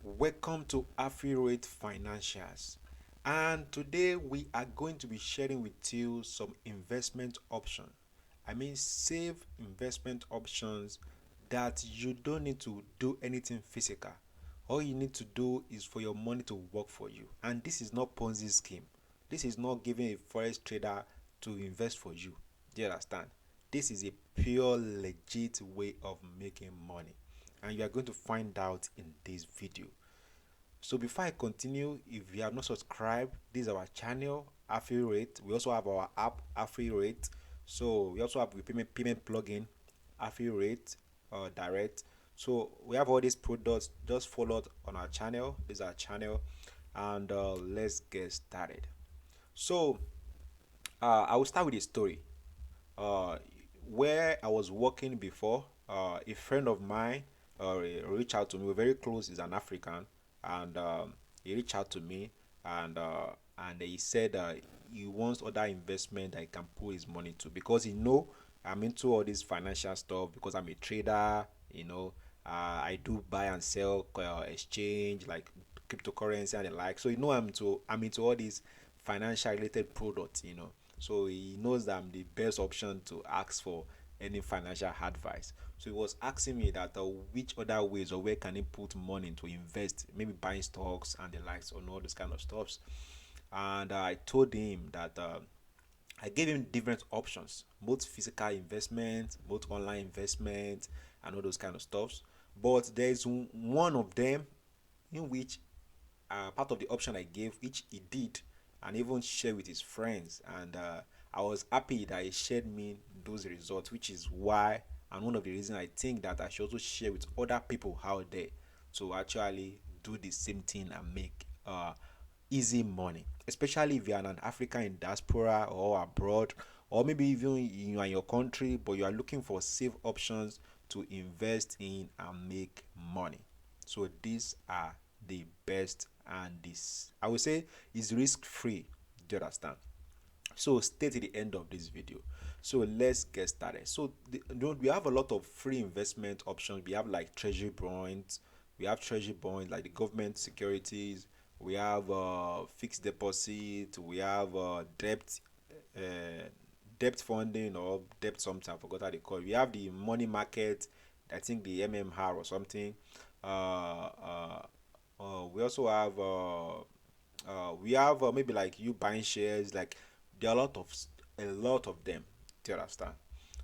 Welcome to Affiliate Financials. And today we are going to be sharing with you some investment options. I mean, safe investment options that you don't need to do anything physical. All you need to do is for your money to work for you. And this is not Ponzi scheme. This is not giving a forex trader to invest for you. Do you understand? This is a pure legit way of making money, and you are going to find out in this video. So before I continue, if you have not subscribed, this is our channel Affiliate. We also have our app Affiliate. So we also have the payment plugin Affiliate Direct. So we have all these products. Just follow on our channel. This is our channel, and let's get started. So I will start with a story. uh, where I was working before, a friend of mine reached out to me. We're very close. He's an African, and he reached out to me, and he said he wants other investment that he can put his money to, because he know I'm into all this financial stuff, because I'm a trader. I do buy and sell exchange, like cryptocurrency and the like. So I'm into all these financial related products. So he knows that I'm the best option to ask for any financial advice. So he was asking me that which other ways, or where can he put money to invest, maybe buying stocks and the likes, on all those kind of stuffs. And I told him that I gave him different options, both physical investment, both online investment, and all those kind of stuffs. But there is one of them in which part of the option I gave, which he did and even shared with his friends. And I was happy that he shared me those results, which is why, and one of the reasons I think that I should also share with other people out there to actually do the same thing and make easy money, especially if you're an African in diaspora or abroad, or maybe even you are in your country but you are looking for safe options to invest in and make money. So these are the best, and this, I would say, is risk free. Do you understand? So stay to the end of this video. So let's get started. So we have a lot of free investment options. We have like treasury bonds. We have treasury bonds like the government securities. We have fixed deposit. We have uh, debt funding, or debt something. I forgot how they call it. We have the money market. I think the MMR or something. Uh, uh, we also have maybe like you buying shares. Like there are a lot of them. Do you understand?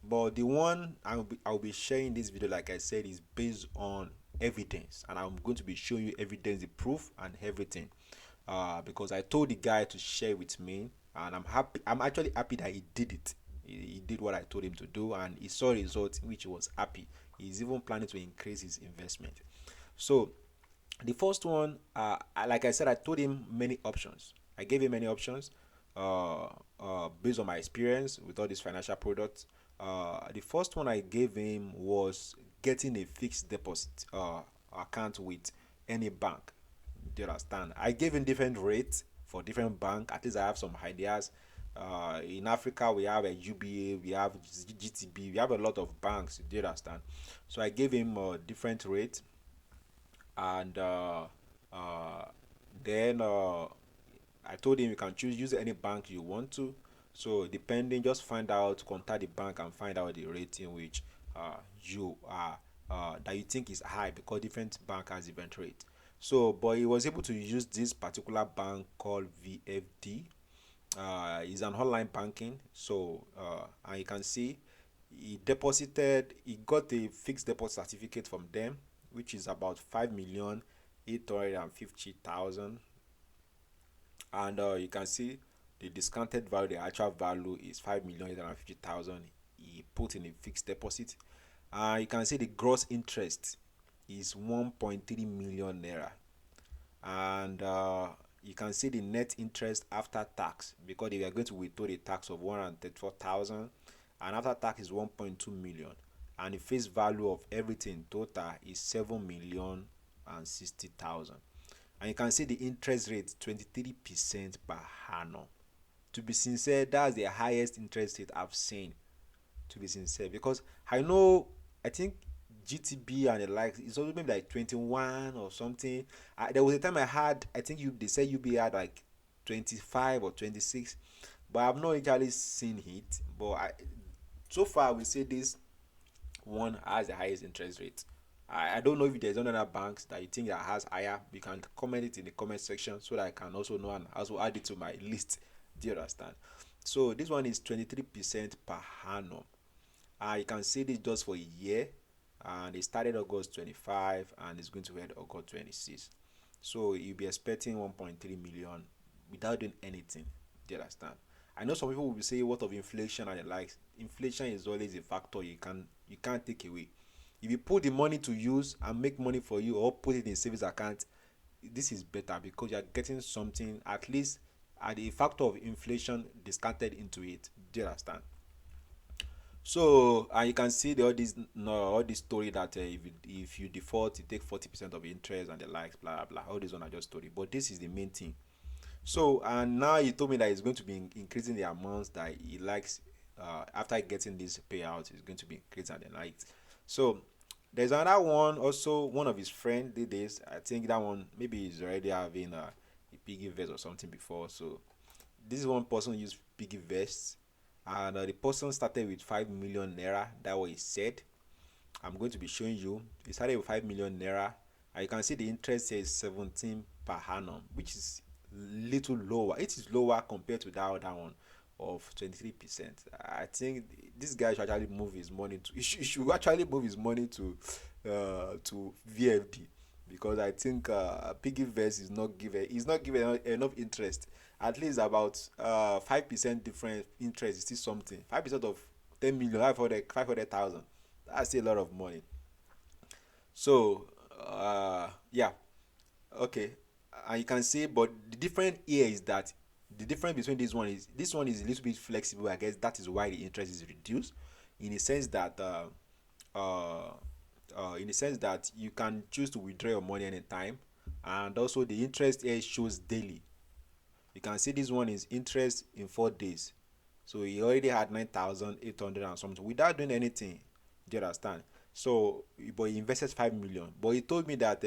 But the one I'll be sharing this video, like I said, is based on evidence, and I'm going to be showing you evidence, the proof, and everything. Because I told the guy to share with me, and I'm happy. I'm actually happy that he did it. He did what I told him to do, and he saw results in which he was happy. He's even planning to increase his investment. So the first one, like I said, I told him many options. I gave him many options based on my experience with all these financial products. The first one I gave him was getting a fixed deposit account with any bank. Do you understand? I gave him different rates for different bank. At least I have some ideas. In Africa, we have a UBA, we have GTB, we have a lot of banks. Do you understand? So I gave him a different rate, and uh, then I told him you can use any bank you want to. So depending, just find out, contact the bank and find out the rating which you are that you think is high, because different bank has different rate. So, but he was able to use this particular bank called VFD. It's an online banking. So and you can see he got a fixed deposit certificate from them, which is about 5,850,000. And you can see the discounted value, the actual value is 5,850,000 he put in a fixed deposit. You can see the gross interest is 1.3 million naira. And you can see the net interest after tax, because they are going to withhold a tax of 134,000, and after tax is 1.2 million, and the face value of everything total is 7,060,000. And you can see the interest rate 23% per annum. To be sincere, that's the highest interest rate I've seen, to be sincere, because I know, I think GTB and the likes, it's also maybe like 21 or something. There was a time I had, I think they said UB had like 25 or 26, but I've not actually seen it. But so far, we say this one has the highest interest rate. I don't know if there's another banks that you think that has higher. You can comment it in the comment section so that I can also know and also add it to my list. Do you understand? So this one is 23% per annum. You can see this just for a year, and it started August 25 and it's going to end August 26. So you'll be expecting 1.3 million without doing anything. Do you understand? I know some people will say what of inflation and the likes. Inflation is always a factor you can't take away. If you put the money to use and make money for you, or put it in savings account, this is better because you're getting something at least at the factor of inflation discounted into it. Do you understand? So, and you can see all this no, all this story that if you default, you take 40% of interest and the likes, blah blah blah. All this one are just story, but this is the main thing. So, and now he told me that he's going to be increasing the amounts that he likes. After getting this payout, he's going to be increasing the likes. So, there's another one. Also, one of his friends did this. I think that one maybe he's already having a piggy vest or something before. So, this is one person used piggy vests, and the person started with 5 million naira. That what he said. I'm going to be showing you. He started with 5 million naira, and you can see the interest here is 17 per annum, which is little lower. It is lower compared to that other one of 23%. I think this guy should actually move his money to. He should actually move his money to VFD, because I think piggyverse is not given enough interest. At least about 5% different interest is still something. 5% of 10 million, 500,000. That's still a lot of money. So yeah, okay. And you can see, but the difference here is that the difference between this one is a little bit flexible. I guess that is why the interest is reduced, in a sense that uh, in the sense that you can choose to withdraw your money anytime, and also the interest here shows daily. You can see this one is interest in 4 days. So he already had 9,800 and something without doing anything. Do you understand? So, but he invested 5 million. But he told me that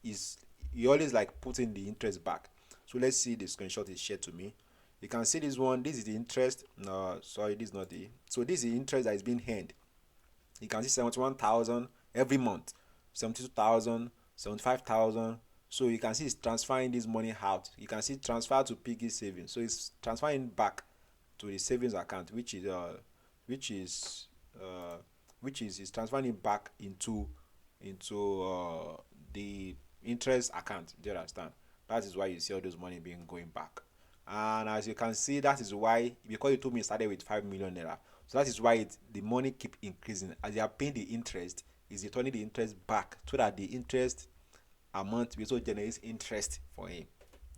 is he always like putting the interest back. So let's see the screenshot he shared to me. You can see this one. This is the interest. No, sorry, this is not the. So this is the interest that is being earned. You can see 71,000 every month, 72,000, 75,000. So you can see it's transferring this money out. You can see transfer to piggy savings. So it's transferring back to the savings account, which is uh, which is transferring it back into the interest account. Do you understand? That is why you see all those money being going back. And as you can see, that is why, because you told me it started with 5 million naira, so that is why the money keep increasing as you are paying the interest. Is returning the interest back so that the interest amount will also generate interest for him.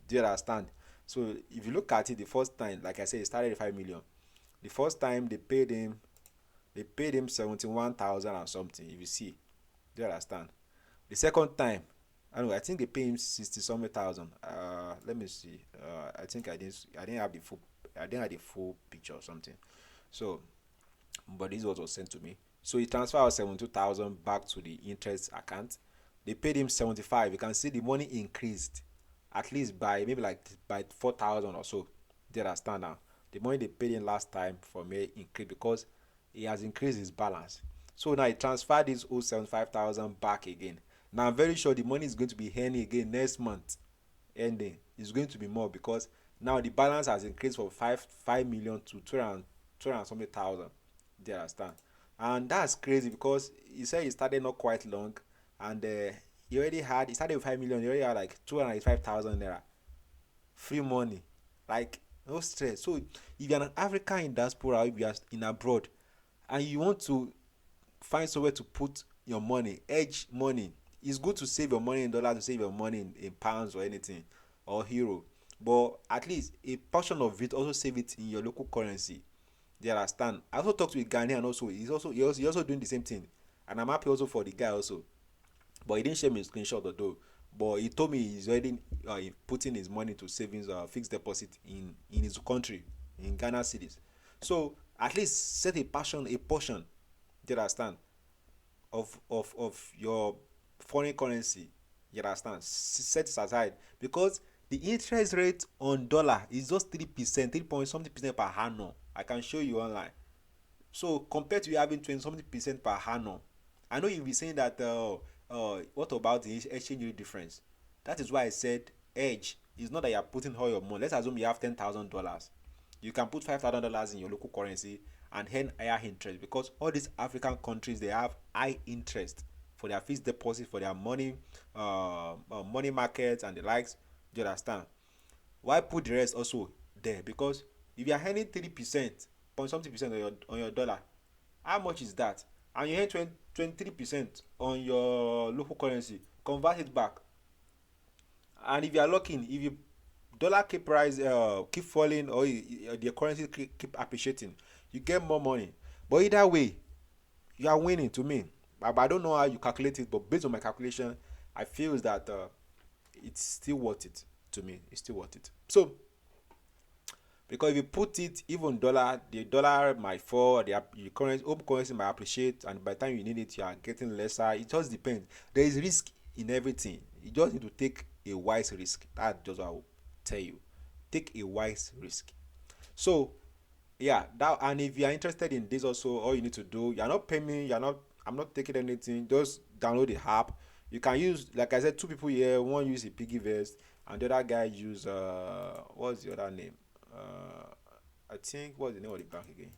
Do you understand? So if you look at it, the first time, like I said, it started at 5 million. The first time they paid him 71,000 or something. If you see, do you understand? The second time, I don't know, I think they paid him 60 something thousand. Let me see. I think I didn't have the full picture or something. So, but this was sent to me. So he transferred 72,000 back to the interest account. They paid him 75. You can see the money increased at least by maybe like by 4,000 or so. Do you understand now? The money they paid him last time for me increased because he has increased his balance. So now he transferred this whole 75,000 back again. Now I'm very sure the money is going to be earning again next month ending. It's going to be more because now the balance has increased from 5 million to 200 something thousand. Do you understand? And that's crazy because he said he started not quite long, and he started with 5 million. He already had like 295,000 naira free money, like no stress. So if you're an African in diaspora, if you're in abroad, and you want to find somewhere to put your money, edge money, it's good to save your money in dollars, to save your money in pounds or anything, or euro, but at least a portion of it also save it in your local currency. Do you understand? I also talked to a Ghanaian also. He's also doing the same thing, and I'm happy also for the guy also. But he didn't share me a screenshot although. But he told me he's already putting his money to savings fixed deposit in his country, in Ghana cities. So at least set a portion. Do you understand? of your foreign currency. You understand? Set it aside because the interest rate on dollar is just 3%, 3 point something percent per annum. I can show you online. So compared to you having 20 something percent per annum, I know you'll be saying that what about the exchange rate difference? That is why I said edge is not that you're putting all your money. Let's assume you have $10,000. You can put $5,000 in your local currency and earn higher interest because all these African countries they have high interest for their fixed deposit for their money markets and the likes. Do you understand? Why put the rest also there? Because if you are earning 3% point something percent on your dollar, how much is that? And you earn 23% on your local currency, convert it back. And if you are looking, if you dollar keep rise keep falling or the currency keep appreciating, you get more money. But either way, you are winning to me. But I don't know how you calculate it, but based on my calculation, I feel is that it's still worth it to me. It's still worth it. So because if you put it even dollar, the dollar might fall, the currency home currency might appreciate, and by the time you need it, you are getting lesser. It just depends. There is risk in everything. You just need to take a wise risk. That's just what I will tell you. Take a wise risk. So yeah, that, and if you are interested in this also, all you need to do, you're not paying me, you're not, I'm not taking anything, just download the app. You can use, like I said, two people here, one use a piggyvest and the other guy use what's the other name, I think what's the name of the bank again.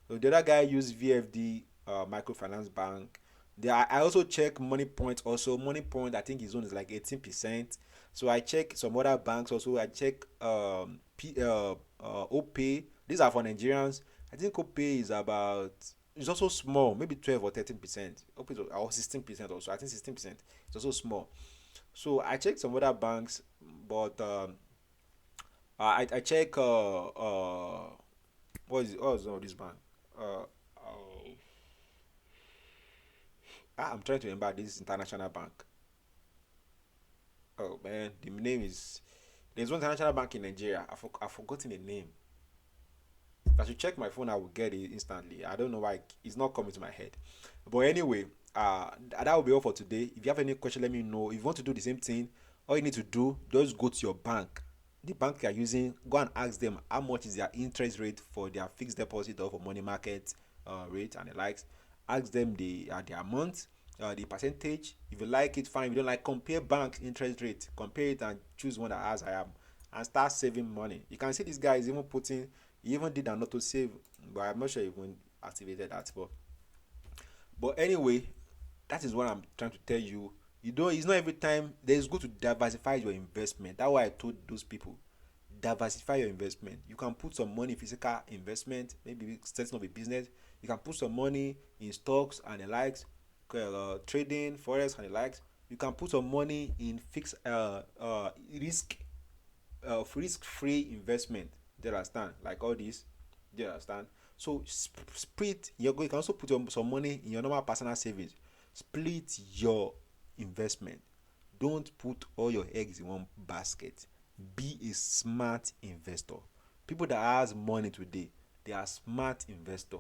So the other guy use VFD microfinance bank. There I also check money point also. Money point I think his own is like 18%. So I check some other banks also. I check OPay. These are for Nigerians. I think OPay is about, it's also small, maybe 12 or 13%. OPay or 16% also. I think 16%. It's also small. So I checked some other banks, but I check what is this bank? Uh, uh, I'm trying to remember this international bank. Oh man, the name is, there's one international bank in Nigeria. I've forgotten the name. If I should check my phone, I will get it instantly. I don't know why it's not coming to my head. But anyway, that will be all for today. If you have any question, let me know. If you want to do the same thing, all you need to do, just go to your bank, the bank you are using, go and ask them how much is their interest rate for their fixed deposit or for money market rate and the likes. Ask them the amount, the percentage. If you like it, fine. If you don't like, compare bank interest rate, compare it and choose one that has I am, and start saving money. You can see this guy is even putting, he even did an auto save, but I'm not sure he even activated that. But anyway, that is what I'm trying to tell you. You don't, it's not every time, it's good to diversify your investment. That's why I told those people, diversify your investment. You can put some money in physical investment, maybe setting up a business. You can put some money in stocks and the likes, trading forex and the likes. You can put some money in fixed risk risk free investment. Do you understand? Like all this. Do you understand? So split your, you can also put some money in your normal personal savings. Split your investment. Don't put all your eggs in one basket. Be a smart investor. People that has money today, they are smart investor.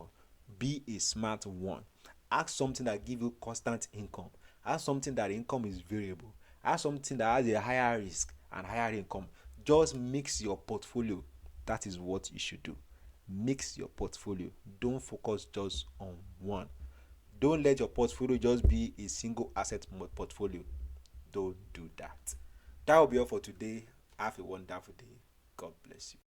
Be a smart one. Ask something that give you constant income. Ask something that income is variable. Ask something that has a higher risk and higher income. Just mix your portfolio. That is what you should do. Mix your portfolio. Don't focus just on one. Don't let your portfolio just be a single asset portfolio. Don't do that. That will be all for today. Have a wonderful day. God bless you.